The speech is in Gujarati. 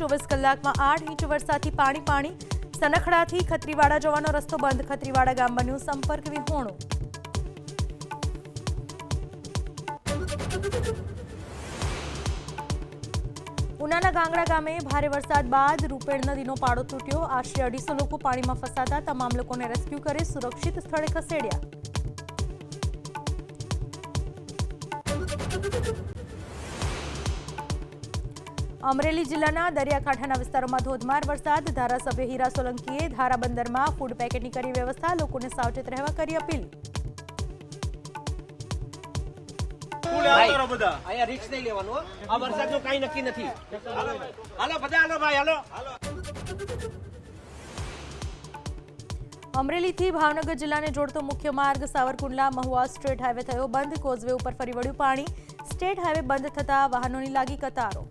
24 કલાકમાં 8 ઇંચ વરસાદથી પાણી સનખડાથી ખત્રીવાડા જવાનો રસ્તો બંધ. ખત્રીવાડા ગામ બન્યું સંપર્ક વિહોણું. ઉનાના ગાંગડા ગામે ભારે વરસાદ બાદ રૂપેણ નદીનો પાળો તૂટ્યો. આશરે 250 લોકો પાણીમાં ફસાતા તમામ લોકોને રેસ્ક્યુ કરી સુરક્ષિત સ્થળે ખસેડ્યા. અમરેલી જિલ્લાના દરિયાકાંઠાના વિસ્તારોમાં ધોધમાર વરસાદ. ધારાસભ્ય હીરા સોલંકીએ ધારા બંદરમાં ફૂડ પેકેટની કરી વ્યવસ્થા. લોકોને સાવચેત રહેવા કરી અપીલ. અમરેલીથી ભાવનગર જિલ્લાને જોડતો મુખ્ય માર્ગ સાવરકુંડલા મહુવા સ્ટેટ હાઈવે થયો બંધ. કોઝવે ઉપર ફરી વળ્યું પાણી. સ્ટેટ હાઈવે બંધ થતા વાહનોની લાગી કતારો.